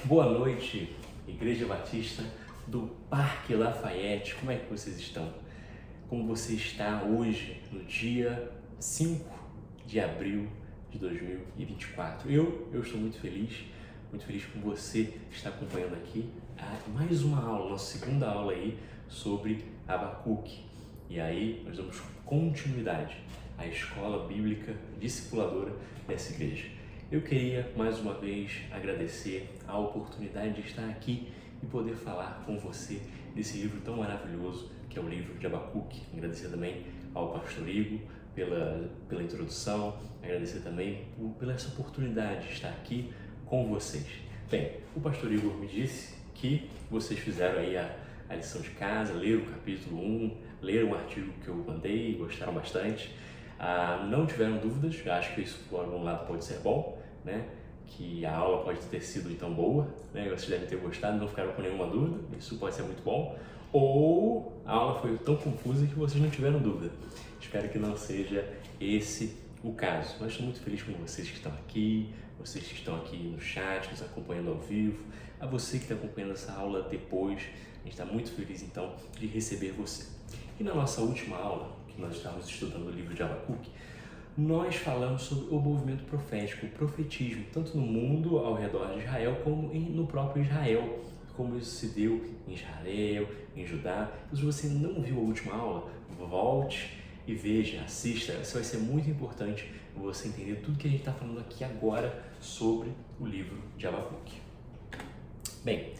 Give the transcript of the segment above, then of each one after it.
Boa noite, Igreja Batista do Parque Lafayette. Como é que vocês estão? Como você está hoje, no dia 5 de abril de 2024? Eu estou muito feliz com você que está acompanhando aqui mais uma aula, nossa segunda aula aí sobre Abacuque. E aí nós damos continuidade à escola bíblica discipuladora dessa igreja. Eu queria mais uma vez agradecer a oportunidade de estar aqui e poder falar com você desse livro tão maravilhoso que é o livro de Abacuque. Agradecer também ao pastor Igor pela introdução, agradecer também pela essa oportunidade de estar aqui com vocês. Bem, o pastor Igor me disse que vocês fizeram aí a lição de casa, leram o capítulo 1, leram o artigo que eu mandei, gostaram bastante. Não tiveram dúvidas, acho que isso por algum lado pode ser bom, né? Que a aula pode ter sido então boa, né? Vocês devem ter gostado, não ficaram com nenhuma dúvida, isso pode ser muito bom. Ou a aula foi tão confusa que vocês não tiveram dúvida. Espero que não seja esse o caso. Mas estou muito feliz com vocês que estão aqui, vocês que estão aqui no chat, nos acompanhando ao vivo, a você que está acompanhando essa aula depois. A gente está muito feliz então de receber você. E na nossa última aula, que nós estávamos estudando o livro de Abacuque, nós falamos sobre o movimento profético, o profetismo, tanto no mundo ao redor de Israel como no próprio Israel, como isso se deu em Israel, em Judá. Então, se você não viu a última aula, volte e veja, assista. Isso vai ser muito importante você entender tudo que a gente está falando aqui agora sobre o livro de Abacuque. Bem,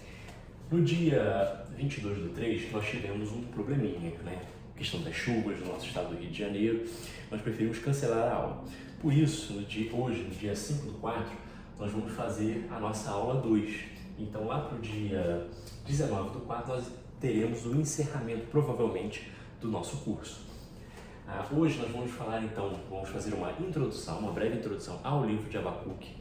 no dia 22/3, nós tivemos um probleminha, né? Questão das chuvas no nosso estado do Rio de Janeiro, nós preferimos cancelar a aula. Por isso, hoje, no dia 5/4, nós vamos fazer a nossa aula 2. Então, lá para o dia 19/4, nós teremos o encerramento, provavelmente, do nosso curso. Hoje nós vamos falar, então, vamos fazer uma introdução, uma breve introdução ao livro de Abacuque,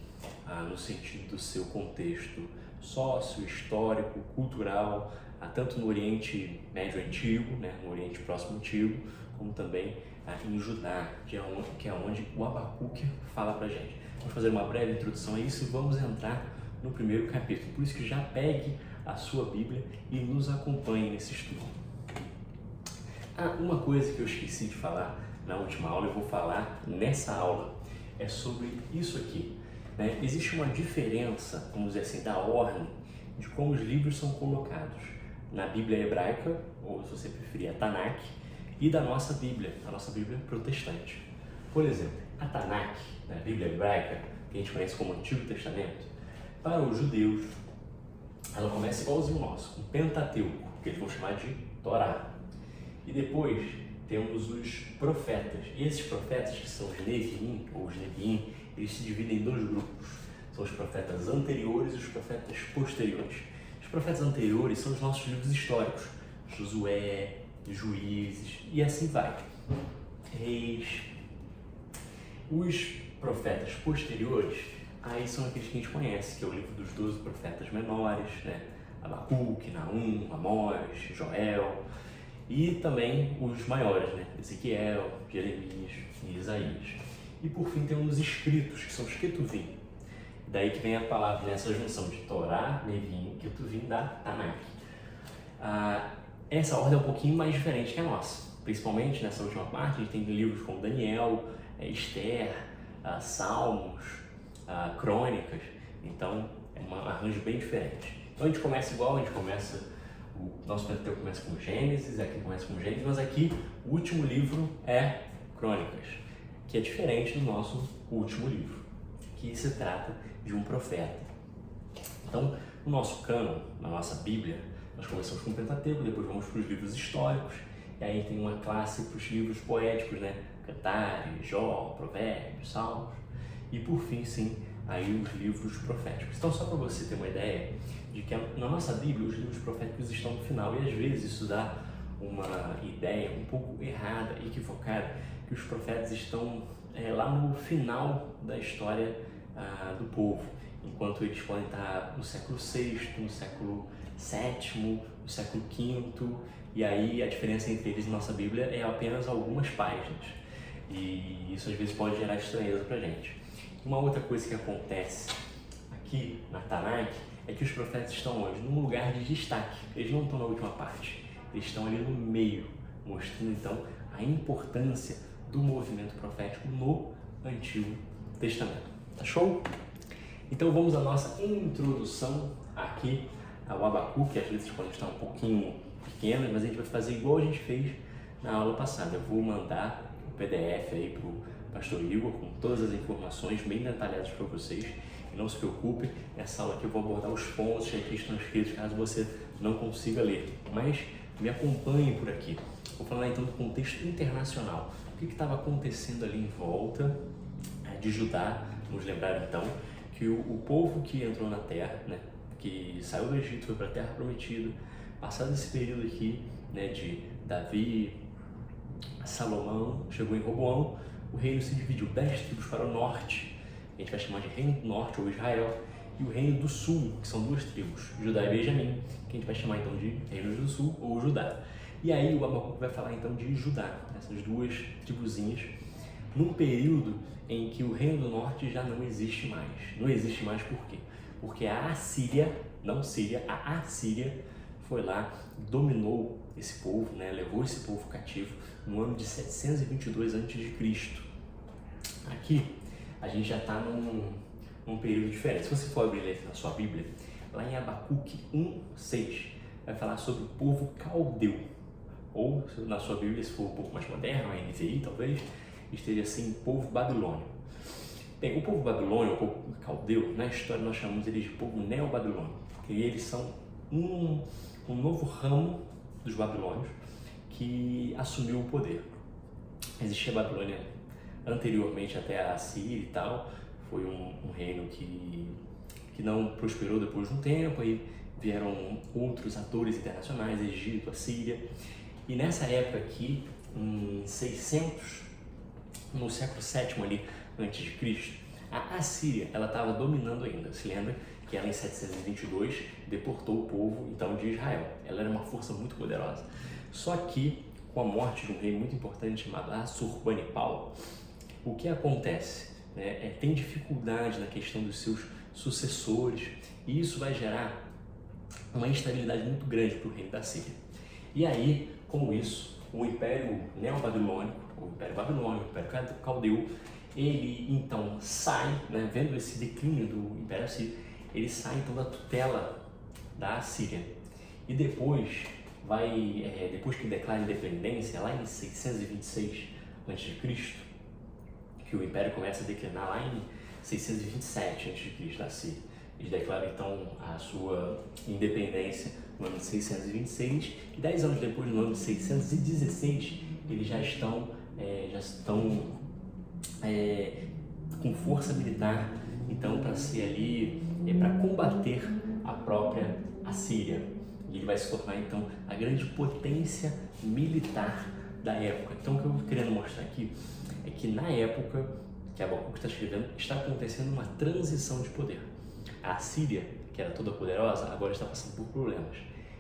no sentido do seu contexto sócio, histórico, cultural, tanto no Oriente Médio Antigo, né, no Oriente Próximo Antigo, como também em Judá, que é onde o Abacuque fala pra gente. Vamos fazer uma breve introdução a isso e vamos entrar no primeiro capítulo. Por isso que já pegue a sua Bíblia e nos acompanhe nesse estudo. Uma coisa que eu esqueci de falar na última aula, eu vou falar nessa aula, é sobre isso aqui. Né? Existe uma diferença, vamos dizer assim, da ordem de como os livros são colocados na Bíblia hebraica, ou se você preferir, a Tanakh, e da nossa Bíblia, a nossa Bíblia protestante. Por exemplo, a Tanakh, a Bíblia hebraica, que a gente conhece como Antigo Testamento, para os judeus, ela começa igualzinho o nosso, com o Pentateuco, que eles vão chamar de Torá. E depois temos os profetas. E esses profetas, que são os Neviim, ou os Neviim, eles se dividem em 2 grupos. São os profetas anteriores e os profetas posteriores. Os profetas anteriores são os nossos livros históricos. Josué, Juízes, e assim vai. Reis. Os profetas posteriores, aí são aqueles que a gente conhece, que é o livro dos 12 profetas menores, né? Abacuque, Naum, Amós, Joel. E também os maiores, né? Ezequiel, Jeremias e Isaías. E por fim temos os escritos, que são os Ketuvim. Daí que vem a palavra, nessa junção de Torá, Nevim e Ketuvim da Tanakh. Essa ordem é um pouquinho mais diferente que a nossa. Principalmente nessa última parte, a gente tem livros como Daniel, Esther, Salmos, Crônicas. Então é um arranjo bem diferente. Então a gente começa igual, o nosso Pentateuco começa com Gênesis, aqui começa com Gênesis, mas aqui o último livro é Crônicas, que é diferente do nosso último livro, que se trata de um profeta. Então, no nosso cânon, na nossa Bíblia, nós começamos com o Pentateuco, depois vamos para os livros históricos, e aí tem uma classe para os livros poéticos, né? Cantares, Jó, Provérbios, Salmos, e por fim, sim, aí os livros proféticos. Então, só para você ter uma ideia de que na nossa Bíblia os livros proféticos estão no final, e às vezes isso dá uma ideia um pouco errada, equivocada, que os profetas estão lá no final da história do povo, enquanto eles podem estar no século VI, no século VII, no século V, e aí a diferença entre eles na nossa Bíblia é apenas algumas páginas, e isso às vezes pode gerar estranheza pra gente. Uma outra coisa que acontece aqui na Tanakh é que os profetas estão hoje num lugar de destaque. Eles não estão na última parte, eles estão ali no meio, mostrando então a importância do movimento profético no Antigo Testamento. Tá show? Então vamos à nossa introdução aqui ao Abacuque. As letras podem estar um pouquinho pequenas, mas a gente vai fazer igual a gente fez na aula passada. Eu vou mandar o PDF aí para o Pastor Igor com todas as informações bem detalhadas para vocês. E não se preocupe, nessa aula aqui eu vou abordar os pontos que aqui estão escritos caso você não consiga ler. Mas me acompanhe por aqui. Vou falar então do contexto internacional. O que estava acontecendo ali em volta de Judá? Vamos lembrar então que o povo que entrou na terra, né, que saiu do Egito, foi para a terra prometida, passado esse período aqui, né, de Davi, Salomão, chegou em Roboão, o reino se dividiu 10 tribos para o norte, a gente vai chamar de Reino do Norte ou Israel, e o Reino do Sul, que são 2 tribos, Judá e Benjamim, que a gente vai chamar então de Reino do Sul ou Judá. E aí o Abacuque vai falar então de Judá, essas 2 tribuzinhas, num período em que o Reino do Norte já não existe mais. Não existe mais por quê? Porque a Assíria, não Síria, a Assíria foi lá, dominou esse povo, né, levou esse povo cativo no ano de 722 a.C. Aqui a gente já está num período diferente. Se você for abrir na sua Bíblia, lá em Abacuque 1:6, vai falar sobre o povo caldeu. Ou na sua Bíblia, se for um pouco mais moderno, a NVI talvez, esteja assim, povo babilônio. Bem, o povo babilônio, o povo caldeu, na história nós chamamos eles de povo neo-babilônio, porque eles são um novo ramo dos babilônios que assumiu o poder. Existia a Babilônia anteriormente até a Assíria e tal, foi um reino que não prosperou depois de um tempo, aí vieram outros atores internacionais, Egito, Assíria, e nessa época aqui, em 600, no século VII ali, antes de Cristo, a Assíria, ela estava dominando ainda. Se lembra que ela em 722 deportou o povo então de Israel. Ela era uma força muito poderosa. Só que com a morte de um rei muito importante chamado Assurbanipal, o que acontece? Tem dificuldade na questão dos seus sucessores e isso vai gerar uma instabilidade muito grande para o reino da Síria. E aí, com isso, o Império Neobabilônico, o Império Babilônico, o Império Caldeu, ele então sai, né, vendo esse declínio do Império Assírio, ele sai então da tutela da Assíria. E depois depois que declara independência, lá em 626 a.C., que o Império começa a declinar lá em 627 a.C. da Síria. Eles declaram então a sua independência no ano de 626 e 10 anos depois, no ano de 616, eles já estão com força militar, então para ser ali, para combater a própria Assíria. E ele vai se tornar então a grande potência militar da época. Então o que eu estou querendo mostrar aqui é que na época que Abacuque está escrevendo, está acontecendo uma transição de poder. A Assíria, que era toda poderosa, agora está passando por problemas.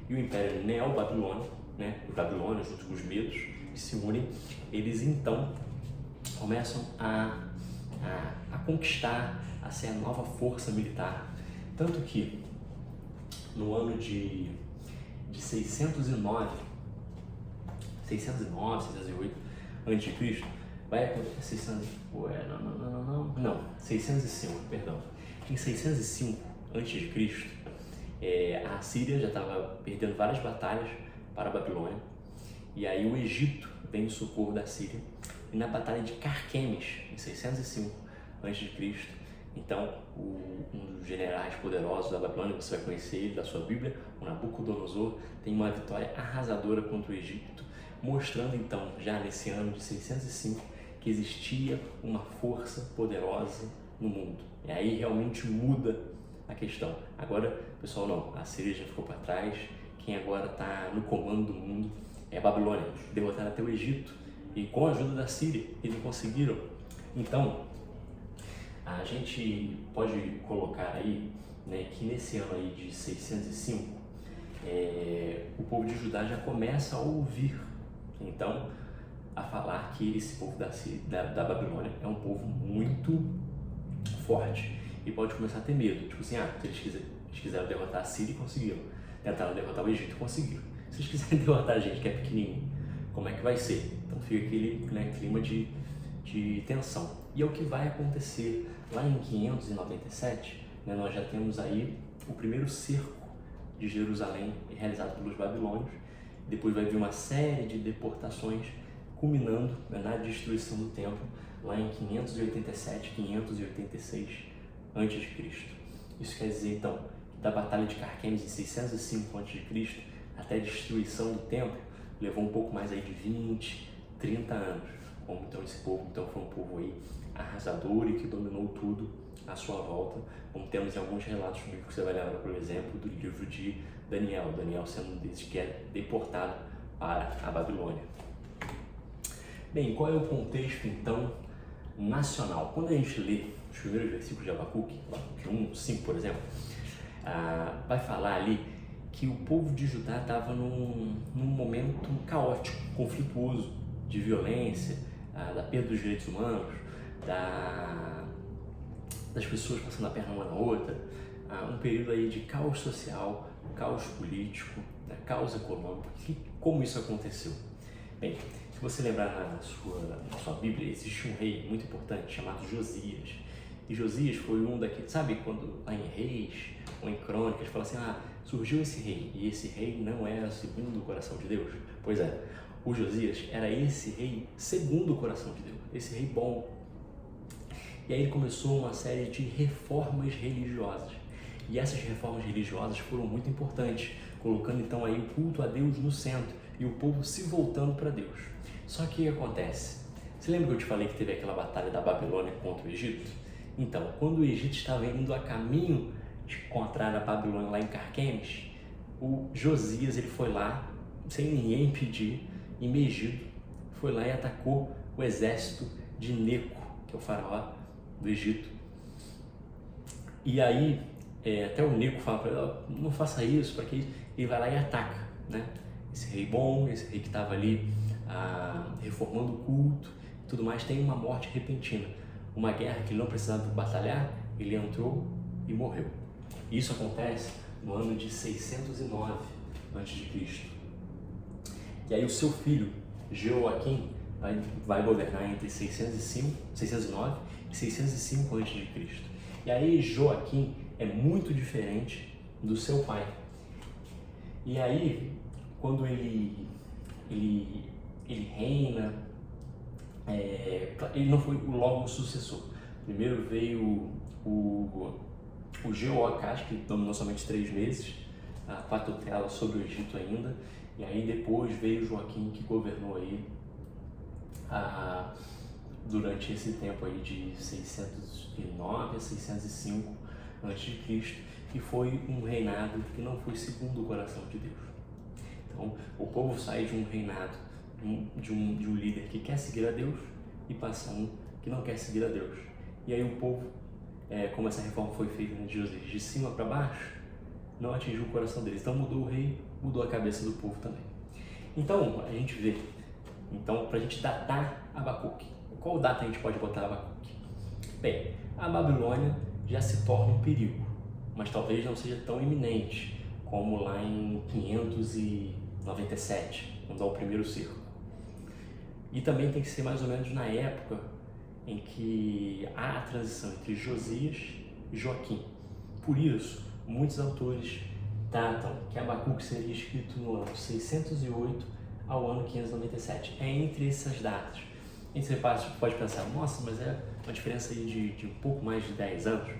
E o Império Neo-Babilônio, né, os babilônios junto com os medos, que se unem, eles então começam a conquistar, a ser a nova força militar. Tanto que no ano de 609, 608 a.C., vai acontecer 605, perdão. Em 605 a.C., a Síria já estava perdendo várias batalhas para a Babilônia, e aí o Egito vem em socorro da Síria, e na batalha de Carquemes, em 605 a.C., então um dos generais poderosos da Babilônia, você vai conhecer ele da sua Bíblia, o Nabucodonosor, tem uma vitória arrasadora contra o Egito, mostrando então, já nesse ano de 605, que existia uma força poderosa no mundo. E aí realmente muda a questão. Agora, pessoal, não, a Síria já ficou para trás, quem agora está no comando do mundo é a Babilônia. Derrotaram até o Egito e com a ajuda da Síria eles conseguiram. Então, a gente pode colocar aí, né, que nesse ano aí de 605, o povo de Judá já começa a ouvir, então, a falar que esse povo da Babilônia é um povo muito forte e pode começar a ter medo, tipo assim, se eles Eles quiseram derrotar a Síria e conseguiram. Tentaram derrotar o Egito e conseguiram. Se eles quiserem derrotar a gente, que é pequenininho, como é que vai ser? Então fica aquele, né, clima de tensão. E é o que vai acontecer lá em 597, né, nós já temos aí o primeiro cerco de Jerusalém realizado pelos babilônios. Depois vai vir uma série de deportações, culminando, né, na destruição do templo lá em 587, 586 a.C. Isso quer dizer, então, que da Batalha de Carquemes em 605 a.C. até a destruição do templo levou um pouco mais aí de 20, 30 anos. Como então esse povo então foi um povo aí arrasador e que dominou tudo à sua volta, como temos em alguns relatos bíblicos que você vai lembrar, por exemplo, do livro de Daniel sendo um desses que é deportado para a Babilônia. Bem, qual é o contexto então nacional? Quando a gente lê os primeiros versículos de Abacuque 1, 5, por exemplo, vai falar ali que o povo de Judá estava num momento caótico, conflituoso, de violência, da perda dos direitos humanos, das pessoas passando a perna uma na outra, um período aí de caos social, caos político, caos econômico. Como isso aconteceu? Bem, se você lembrar na sua Bíblia, existe um rei muito importante chamado Josias. E Josias foi um daqueles, sabe quando lá em Reis ou em Crônicas fala assim, surgiu esse rei, e esse rei não era segundo o coração de Deus? Pois é, o Josias era esse rei segundo o coração de Deus, esse rei bom. E aí ele começou uma série de reformas religiosas. E essas reformas religiosas foram muito importantes, colocando então aí o culto a Deus no centro e o povo se voltando para Deus. Só que o que acontece? Você lembra que eu te falei que teve aquela batalha da Babilônia contra o Egito? Então, quando o Egito estava indo a caminho de encontrar a Babilônia lá em Carquemes, o Josias ele foi lá, sem ninguém pedir, em Megido, foi lá e atacou o exército de Neco, que é o faraó do Egito. E aí, até o Neco fala para ele, não faça isso, para que ele vai lá e ataca, né? Esse rei bom, esse rei que estava ali reformando o culto e tudo mais, tem uma morte repentina. Uma guerra que ele não precisava batalhar, ele entrou e morreu. Isso acontece no ano de 609 a.C. E aí o seu filho, Jeoaquim, vai governar entre 609 e 605 a.C. E aí Joaquim é muito diferente do seu pai. E aí, quando ele reina, ele não foi logo o sucessor. Primeiro veio o Jeoacás, que dominou somente 3 meses, com a tutela sobre o Egito ainda. E aí depois veio Joaquim, que governou aí durante esse tempo aí de 609 a 605 a.C. e foi um reinado que não foi segundo o coração de Deus. Então, o povo sai de um reinado, de um líder que quer seguir a Deus e passa um que não quer seguir a Deus. E aí o povo, como essa reforma foi feita de Josias, de cima para baixo, não atingiu o coração deles. Então mudou o rei, mudou a cabeça do povo também. Então, a gente vê, para a gente datar Abacuque, qual data a gente pode botar Abacuque? Bem, a Babilônia já se torna um perigo, mas talvez não seja tão iminente como lá em 597, quando há o primeiro cerco. E também tem que ser mais ou menos na época em que há a transição entre Josias e Joaquim. Por isso, muitos autores datam que Abacuque seria escrito no ano 608 ao ano 597. É entre essas datas. E você pode pensar, nossa, mas é uma diferença aí de um pouco mais de 10 anos.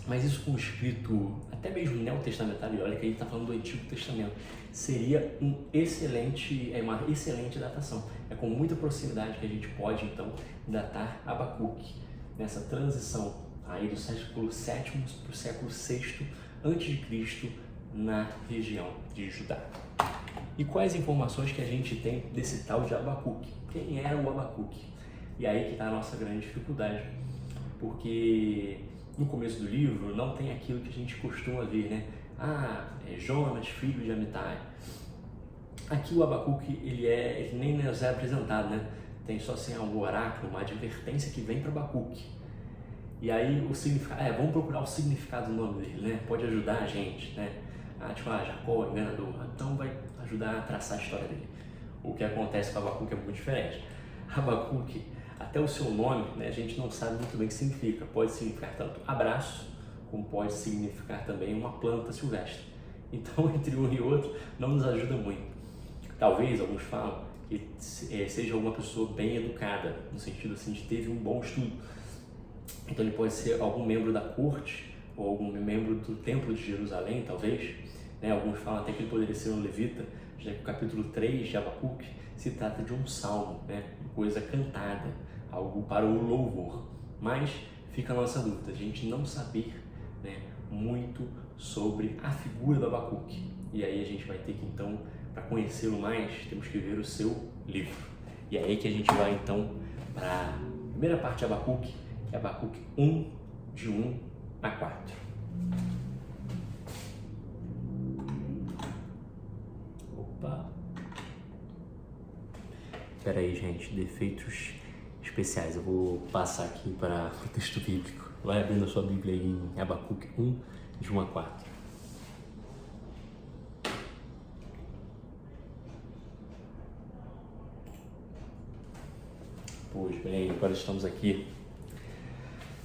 Mas isso com escrito, até mesmo neotestamentário, olha que a gente está falando do Antigo Testamento, seria uma excelente datação. É com muita proximidade que a gente pode, então, datar Abacuque, nessa transição aí do século VII para o século VI a.C. na região de Judá. E quais informações que a gente tem desse tal de Abacuque? Quem era o Abacuque? E aí que está a nossa grande dificuldade, porque no começo do livro não tem aquilo que a gente costuma ver, né? É Jonas, filho de Amitai. Aqui o Abacuque, ele nem nos é apresentado, né? Tem só assim um oráculo, uma advertência que vem para Abacuque. E aí o significado, vamos procurar o significado do nome dele, né? Pode ajudar a gente, né? Jacó, enganador, então vai ajudar a traçar a história dele. O que acontece com Abacuque é muito diferente. Abacuque, até o seu nome, né, a gente não sabe muito bem o que significa. Pode significar tanto abraço, como pode significar também uma planta silvestre. Então, entre um e outro, não nos ajuda muito. Talvez, alguns falam, que seja uma pessoa bem educada, no sentido assim de teve um bom estudo. Então ele pode ser algum membro da corte, ou algum membro do templo de Jerusalém, talvez. Né? Alguns falam até que ele poderia ser um levita, já que o capítulo 3 de Abacuque se trata de um salmo, né? Coisa cantada, algo para o louvor. Mas fica a nossa dúvida, a gente não saber, né, muito sobre a figura do Abacuque. E aí a gente vai ter que então, para conhecê-lo mais, temos que ver o seu livro. E é aí que a gente vai então para a primeira parte de Abacuque, que é Abacuque 1, de 1 a 4. Opa! Espera aí, gente, defeitos especiais. Eu vou passar aqui para o texto bíblico. Vai abrindo a sua Bíblia aí em Abacuque 1, de 1 a 4. Pois bem, agora estamos aqui.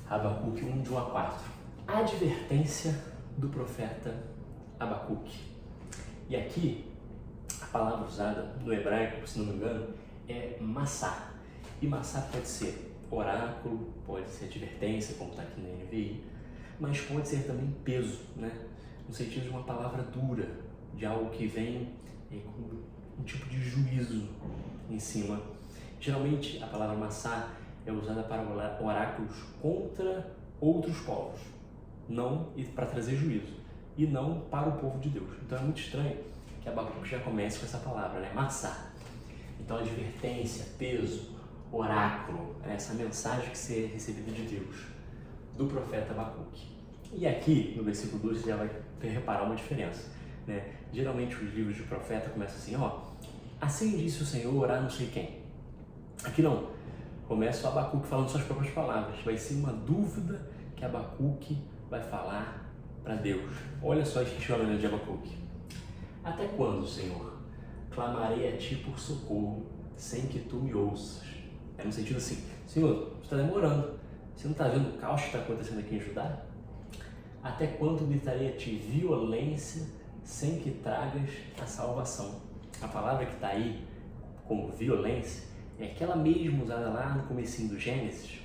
Abacuque 1, de 1 a 4. A advertência do profeta Abacuque. E aqui, a palavra usada no hebraico, se não me engano, é massá. E massá pode ser oráculo, pode ser advertência, como está aqui na NVI, mas pode ser também peso, né? No sentido de uma palavra dura, de algo que vem com um tipo de juízo em cima. Geralmente a palavra massá é usada para oráculos contra outros povos, não para trazer juízo, e não para o povo de Deus. Então é muito estranho que Abacuque já comece com essa palavra, né? Massá. Então advertência, peso, oráculo, essa mensagem que você recebeu de Deus, do profeta Abacuque. E aqui, no versículo 2, você já vai reparar uma diferença, né? Geralmente os livros de profeta começam assim, assim disse o Senhor a não sei quem. Aqui não, começa o Abacuque falando suas próprias palavras, vai ser uma dúvida que Abacuque vai falar para Deus. Olha só esse questionamento de Abacuque. Até quando, Senhor, clamarei a Ti por socorro, sem que Tu me ouças? É no sentido assim, Senhor, você está demorando, você não está vendo o caos que está acontecendo aqui em Judá? Até quando gritarei a Ti violência, sem que tragas a salvação? A palavra que está aí como violência é aquela mesma usada lá no comecinho do Gênesis,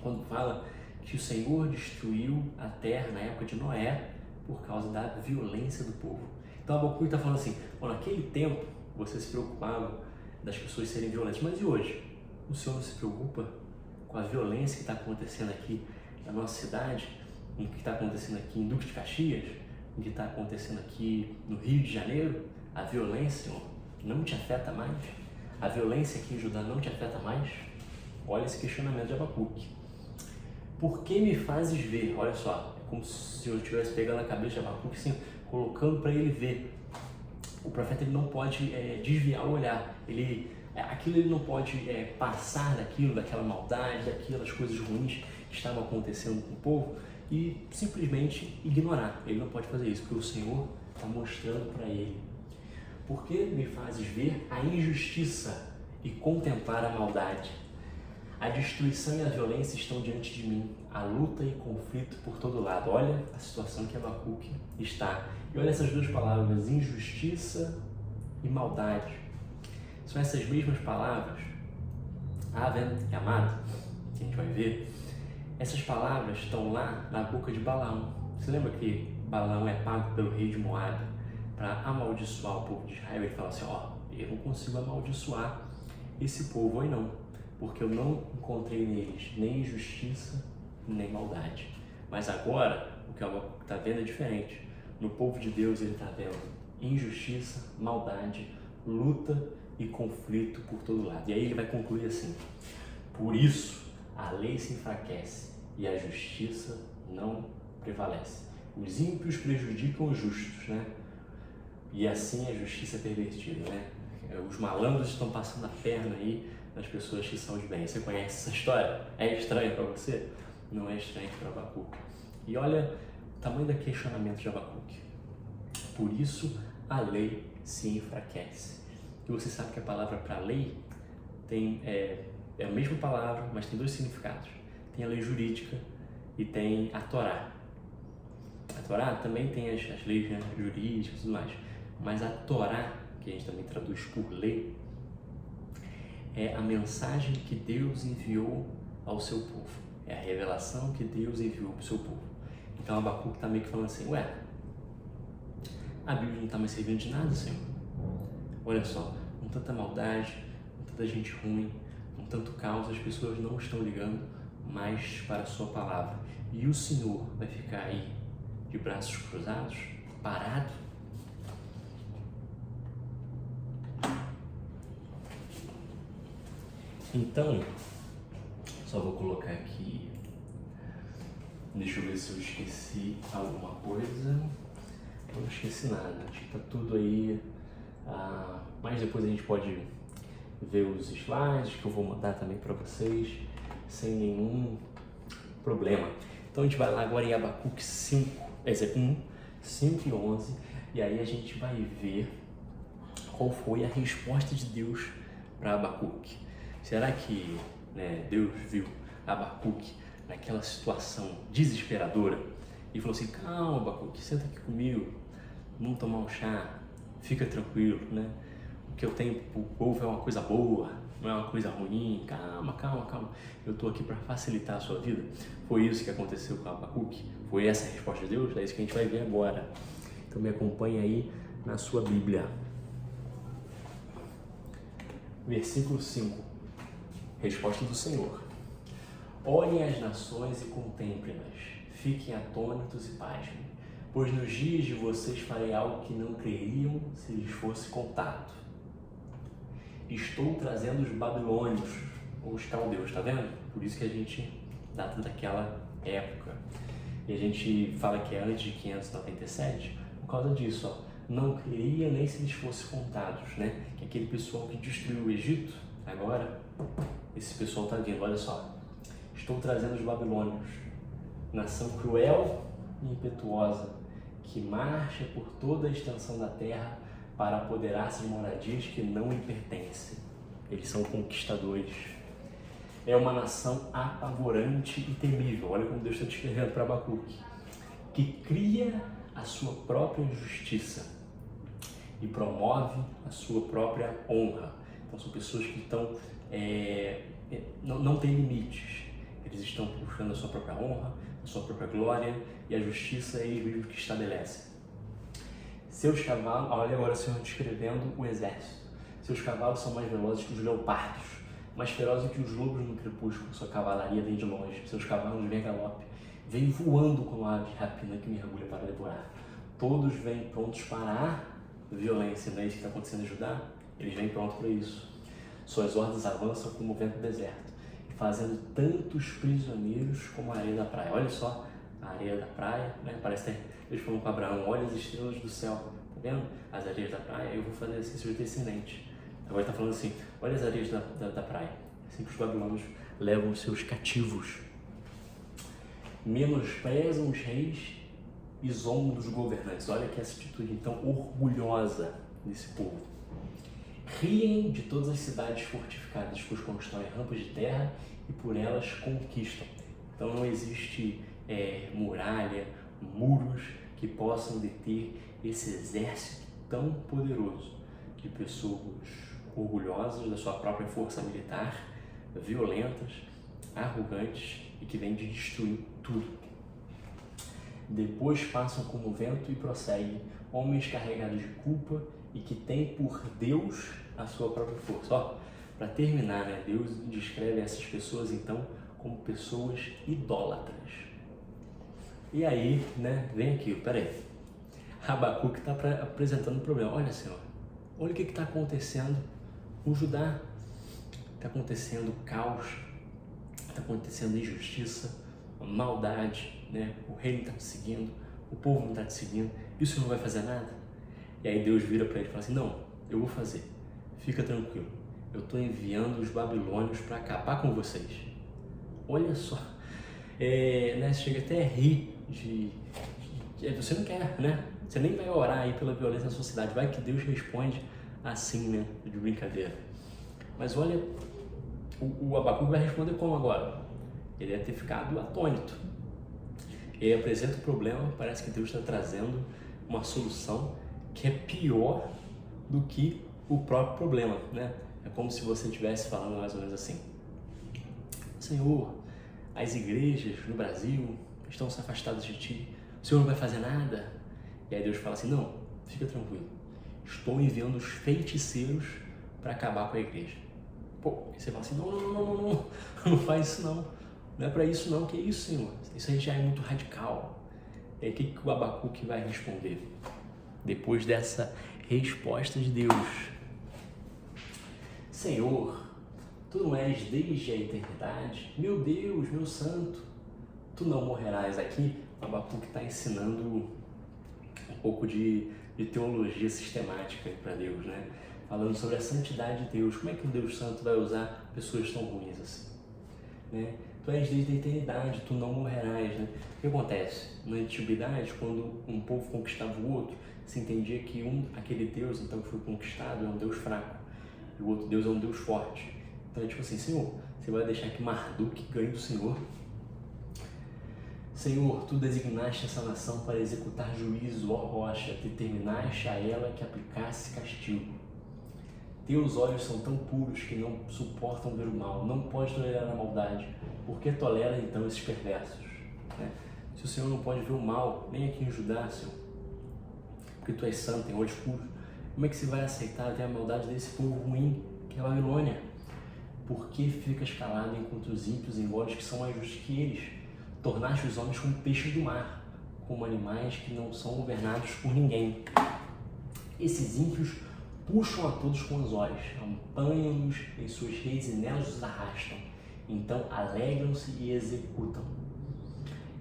quando fala que o Senhor destruiu a terra na época de Noé por causa da violência do povo. Então Abacuque está falando assim, naquele tempo você se preocupava das pessoas serem violentas, mas e hoje? O Senhor não se preocupa com a violência que está acontecendo aqui na nossa cidade, o que está acontecendo aqui em Duque de Caxias, o que está acontecendo aqui no Rio de Janeiro? A violência, Senhor, não te afeta mais? A violência aqui em Judá não te afeta mais? Olha esse questionamento de Abacuque. Por que me fazes ver? Olha só, é como se eu estivesse pegando a cabeça de Abacuque, assim, colocando para ele ver. O profeta ele não pode desviar o olhar, aquilo ele não pode passar daquela maldade, daquelas coisas ruins que estavam acontecendo com o povo e simplesmente ignorar. Ele não pode fazer isso, porque o Senhor está mostrando para ele. Por que me fazes ver a injustiça e contemplar a maldade? A destruição e a violência estão diante de mim, a luta e conflito por todo lado. Olha a situação que Abacuque está. E olha essas duas palavras, injustiça e maldade. São essas mesmas palavras, Aven e Amado, que a gente vai ver. Essas palavras estão lá na boca de Balaão. Você lembra que Balaão é pago pelo rei de Moabe para amaldiçoar o povo de Israel? Ele fala assim, eu não consigo amaldiçoar esse povo aí não, porque eu não encontrei neles nem injustiça, nem maldade. Mas agora, o que Abacuque está vendo é diferente. No povo de Deus ele está vendo injustiça, maldade, luta e conflito por todo lado. E aí ele vai concluir assim, por isso a lei se enfraquece e a justiça não prevalece. Os ímpios prejudicam os justos, né? E assim a justiça é pervertida, né? Os malandros estão passando a perna aí nas pessoas que são de bem. Você conhece essa história? É estranho para você? não é estranho para Abacuque. E olha o tamanho do questionamento de Abacuque. Por isso a lei se enfraquece. E você sabe que a palavra para lei é a mesma palavra, mas tem dois significados. Tem a lei jurídica e tem a Torá. A Torá também tem as leis, né, jurídicas e tudo mais. Mas a Torá, que a gente também traduz por lei, é a mensagem que Deus enviou ao seu povo. É a revelação que Deus enviou para o seu povo. Então Abacuque está meio que falando assim, a Bíblia não está mais servindo de nada, Senhor. Olha só, com tanta maldade, com tanta gente ruim, com tanto caos, as pessoas não estão ligando mais para a sua palavra. E o Senhor vai ficar aí de braços cruzados, parado? Então, só vou colocar aqui, deixa eu ver se eu esqueci alguma coisa. Não esqueci nada, acho que tá tudo aí, mas depois a gente pode ver os slides que eu vou mandar também para vocês, sem nenhum problema. Então a gente vai lá agora em Abacuque 1, 5 e 11, e aí a gente vai ver qual foi a resposta de Deus para Abacuque. Será que Deus viu Abacuque naquela situação desesperadora e falou assim, calma Abacuque, senta aqui comigo, vamos tomar um chá, fica tranquilo, né? O que eu tenho para o povo é uma coisa boa, não é uma coisa ruim, calma, eu estou aqui para facilitar a sua vida. Foi isso que aconteceu com Abacuque? Foi essa a resposta de Deus? É isso que a gente vai ver agora. Então me acompanha aí na sua Bíblia. Versículo 5, resposta do Senhor. Olhem as nações e contemplem-nas, fiquem atônitos e pasmem, pois nos dias de vocês farei algo que não creriam se lhes fosse contado. Estou trazendo os babilônios, ou os caldeus, tá vendo? Por isso que a gente data daquela época. E a gente fala que é antes de 597, por causa disso, não queria nem se lhes fosse contados, né? Que aquele pessoal que destruiu o Egito, agora, esse pessoal tá vindo, olha só. Estou trazendo os babilônios, nação cruel e impetuosa, que marcha por toda a extensão da terra para apoderar-se de moradias que não lhe pertencem. Eles são conquistadores. É uma nação apavorante e temível. Olha como Deus está descrevendo para Abacuque. Que cria a sua própria justiça e promove a sua própria honra. Então são pessoas que estão, não têm limites. Eles estão buscando a sua própria honra, a sua própria glória, e a justiça é eles mesmos que estabelecem. Seus cavalos, olha agora o Senhor descrevendo o exército. Seus cavalos são mais velozes que os leopardos, mais ferozes que os lobos no crepúsculo. Sua cavalaria vem de longe, seus cavalos vêm a galope. Vem voando como ave de rapina que mergulha para devorar. Todos vêm prontos para a violência, não é isso que está acontecendo em Judá? Eles vêm prontos para isso. Suas hordas avançam como o vento do deserto, fazendo tantos prisioneiros como a areia da praia. Olha só a areia da praia, né? Parece que Deus falou com Abraão, olha as estrelas do céu, tá vendo? As areias da praia, eu vou fazer assim, seus descendentes. Agora está falando assim, olha as areias da praia. Assim que os babilônios levam os seus cativos. Menosprezam os reis e zombam dos governantes. Olha que essa atitude então orgulhosa desse povo. Riem de todas as cidades fortificadas, pois constroem rampas de terra e por elas conquistam. Então não existe muralha, muros que possam deter esse exército tão poderoso de pessoas orgulhosas da sua própria força militar, violentas, arrogantes e que vêm de destruir tudo. Depois passam como vento e prosseguem, homens carregados de culpa e que têm por Deus a sua própria força. Para terminar, né, Deus descreve essas pessoas então como pessoas idólatras. E aí, né, vem aqui, peraí, Abacuque está apresentando um problema. Olha, Senhor, olha o que está acontecendo com Judá. Está acontecendo caos, está acontecendo injustiça, maldade, né? O rei não está te seguindo, o povo não está te seguindo, e o Senhor não vai fazer nada? E aí Deus vira para ele e fala assim, não, eu vou fazer, fica tranquilo, eu estou enviando os babilônios para acabar com vocês. Olha só, né, você chega até a rir você não quer, né? Você nem vai orar aí pela violência na sociedade, vai que Deus responde assim, né, de brincadeira. Mas olha, o Abacuque vai responder como agora? Ele ia ter ficado atônito. Ele apresenta o problema, parece que Deus está trazendo uma solução que é pior do que o próprio problema, né? É como se você estivesse falando mais ou menos assim: Senhor, as igrejas no Brasil estão se afastadas de Ti, o Senhor não vai fazer nada? E aí Deus fala assim: não, fica tranquilo, estou enviando os feiticeiros para acabar com a igreja. Pô, e você fala assim: não faz isso não, não é para isso não, que isso, Senhor? Isso aí já é muito radical. E aí o que o Abacuque vai responder? Depois dessa resposta de Deus: Senhor, Tu não és desde a eternidade, meu Deus, meu santo, Tu não morrerás. Aqui o Abacuque está ensinando um pouco de teologia sistemática para Deus, né? Falando sobre a santidade de Deus. Como é que o Deus Santo vai usar pessoas tão ruins assim, né? Tu és desde a eternidade, tu não morrerás, né? O que acontece? Na antiguidade, quando um povo conquistava o outro, se entendia que aquele Deus, então, que foi conquistado é um Deus fraco, e o outro Deus é um Deus forte. Então é tipo assim: Senhor, você vai deixar que Marduk ganhe do Senhor? Senhor, Tu designaste essa nação para executar juízo, ó rocha, determinaste a ela que aplicasse castigo. Teus olhos são tão puros que não suportam ver o mal, não pode tolerar a maldade. Por que tolera então esses perversos? Né? Se o Senhor não pode ver o mal, nem aqui em Judá, Senhor, porque Tu és santo, tem olhos puros, como é que você vai aceitar ver a maldade desse povo ruim, que é a Babilônia? Por que ficas calado enquanto os ímpios engordes que são mais justos que eles? Tornaste os homens como peixes do mar, como animais que não são governados por ninguém. Esses ímpios puxam a todos com os olhos, apanham-nos em suas redes e nelas os arrastam. Então alegram-se e executam.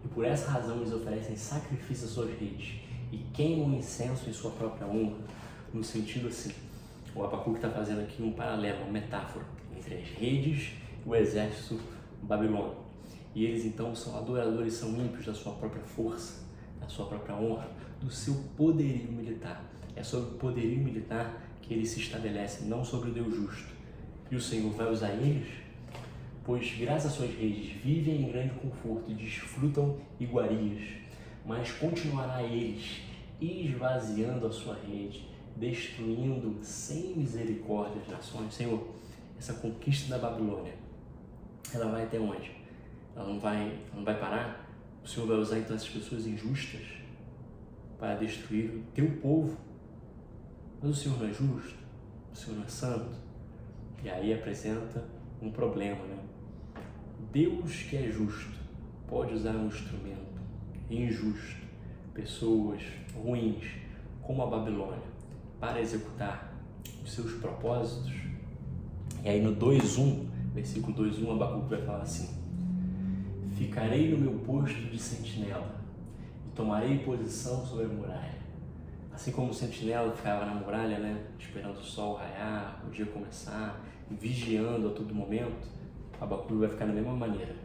E por essa razão eles oferecem sacrifício às suas redes e queimam incenso em sua própria honra. No sentido assim, o Abacuque está fazendo aqui um paralelo, uma metáfora entre as redes e o exército babilônico. E eles então são adoradores, são ímpios da sua própria força, da sua própria honra, do seu poderio militar. É sobre o poderio militar que eles se estabelecem, não sobre o Deus justo. E o Senhor vai usar eles, pois graças às suas redes vivem em grande conforto e desfrutam iguarias, mas continuará eles esvaziando a sua rede, destruindo sem misericórdia as nações. Senhor, essa conquista da Babilônia, ela vai até onde? Ela não vai parar? O Senhor vai usar então essas pessoas injustas para destruir o teu povo? Mas o Senhor não é justo? O Senhor não é santo? E aí apresenta um problema, né? Deus, que é justo, pode usar um instrumento injusto, pessoas ruins, como a Babilônia, para executar os seus propósitos? E aí no 2:1, versículo 2:1, Abacuque vai falar assim: ficarei no meu posto de sentinela e tomarei posição sobre a muralha. Assim como o sentinela ficava na muralha, né, esperando o sol raiar, o dia começar, e vigiando a todo momento, Abacuque vai ficar da mesma maneira.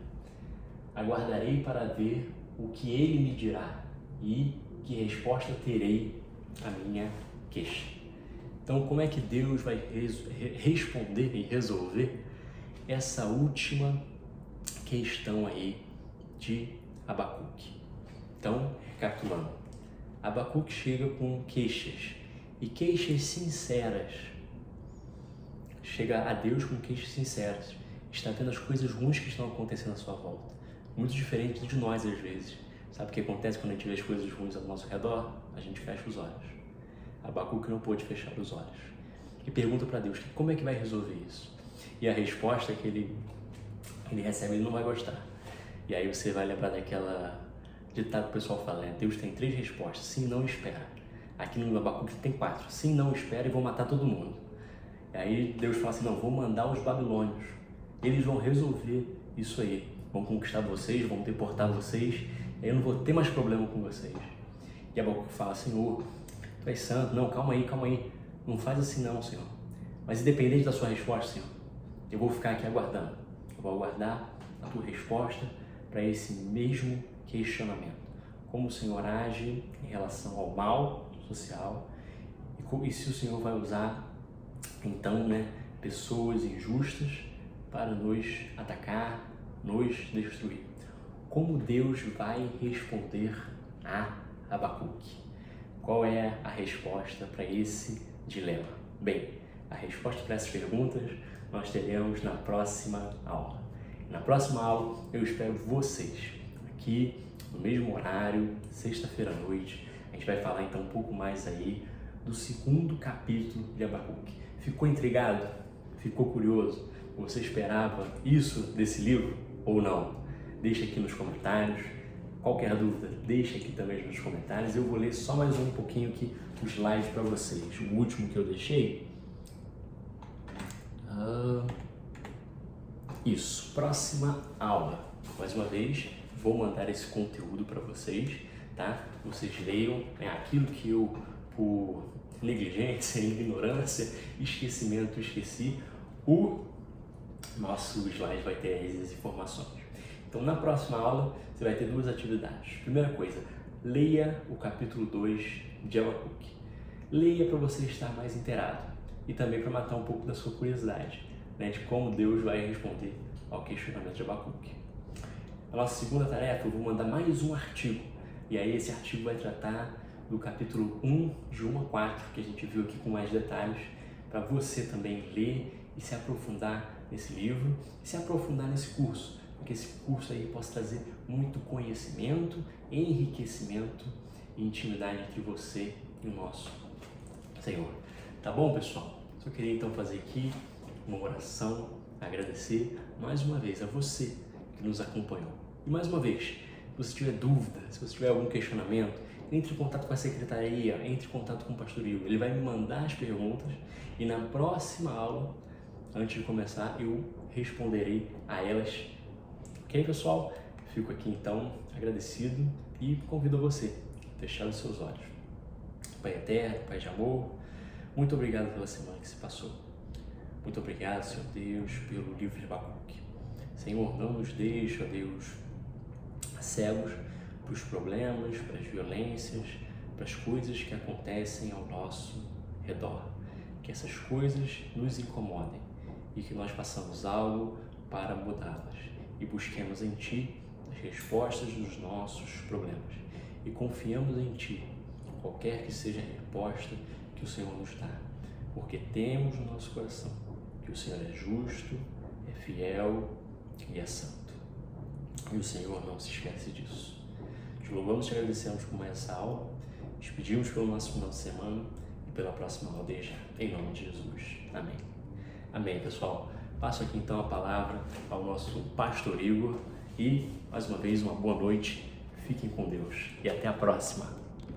Aguardarei para ver o que ele me dirá e que resposta terei à minha queixa. Então, como é que Deus vai responder e resolver essa última questão aí de Abacuque? Então, recapitulando, Abacuque chega com queixas, e queixas sinceras. Chega a Deus com queixas sinceras. Está vendo as coisas ruins que estão acontecendo à sua volta. Muito diferente de nós às vezes. Sabe o que acontece quando a gente vê as coisas ruins ao nosso redor? A gente fecha os olhos. Abacuque não pôde fechar os olhos. E pergunta para Deus, como é que vai resolver isso? E a resposta que ele recebe, ele não vai gostar. E aí você vai lembrar daquela ditado que o pessoal fala, né? Deus tem 3 respostas: sim, não, espera. Aqui no Abacuque tem 4: sim, não, espera, e vou matar todo mundo. E aí Deus fala assim: não, vou mandar os babilônios, eles vão resolver isso aí, vão conquistar vocês, vão deportar vocês, e aí eu não vou ter mais problema com vocês. E Abacuque fala: Senhor, Tu és santo, não, calma aí, não faz assim não, Senhor. Mas independente da sua resposta, Senhor, eu vou ficar aqui aguardando, eu vou aguardar a Tua resposta para esse mesmo questionamento. Como o Senhor age em relação ao mal social e se o Senhor vai usar, então, pessoas injustas para nos atacar, nos destruir. Como Deus vai responder a Abacuque? Qual é a resposta para esse dilema? Bem, a resposta para essas perguntas nós teremos na próxima aula. Na próxima aula eu espero vocês aqui no mesmo horário, sexta-feira à noite. A gente vai falar então um pouco mais aí do segundo capítulo de Abacuque. Ficou intrigado? Ficou curioso? Você esperava isso desse livro ou não? Deixa aqui nos comentários. Qualquer dúvida, deixa aqui também nos comentários. Eu vou ler só mais um pouquinho aqui o slide para vocês. O último que eu deixei. Isso, próxima aula. Mais uma vez, vou mandar esse conteúdo para vocês, tá? Vocês leiam aquilo que eu, por negligência, ignorância, esquecimento, esqueci. O nosso slide vai ter aí as informações. Então, na próxima aula, você vai ter duas atividades. Primeira coisa, leia o capítulo 2 de Abacuque. Leia para você estar mais inteirado e também para matar um pouco da sua curiosidade, de como Deus vai responder ao questionamento de Abacuque. A nossa segunda tarefa, eu vou mandar mais um artigo. E aí esse artigo vai tratar do capítulo 1, de 1 a 4, que a gente viu aqui com mais detalhes, para você também ler e se aprofundar nesse livro e se aprofundar nesse curso. Que esse curso aí possa trazer muito conhecimento, enriquecimento e intimidade entre você e o nosso Senhor. Tá bom, pessoal? Só queria então fazer aqui uma oração, agradecer mais uma vez a você que nos acompanhou. E mais uma vez, se você tiver dúvida, se você tiver algum questionamento, entre em contato com a secretaria, entre em contato com o pastor Igor. Ele vai me mandar as perguntas e na próxima aula, antes de começar, eu responderei a elas. Ok, pessoal? Fico aqui então agradecido e convido a você a fechar os seus olhos. Pai eterno, Pai de amor, muito obrigado pela semana que se passou. Muito obrigado, Senhor Deus, pelo livro de Abacuque. Senhor, não nos deixe, ó Deus, cegos para os problemas, para as violências, para as coisas que acontecem ao nosso redor. Que essas coisas nos incomodem e que nós façamos algo para mudá-las. E busquemos em Ti as respostas dos nossos problemas. E confiamos em Ti, qualquer que seja a resposta que o Senhor nos dá. Porque temos no nosso coração que o Senhor é justo, é fiel e é santo. E o Senhor não se esquece disso. Te louvamos e te agradecemos por mais essa aula. Te pedimos pelo nosso final de semana e pela próxima aula desde já. Em nome de Jesus. Amém. Amém, pessoal. Passo aqui então a palavra ao nosso pastor Igor e, mais uma vez, uma boa noite. Fiquem com Deus e até a próxima.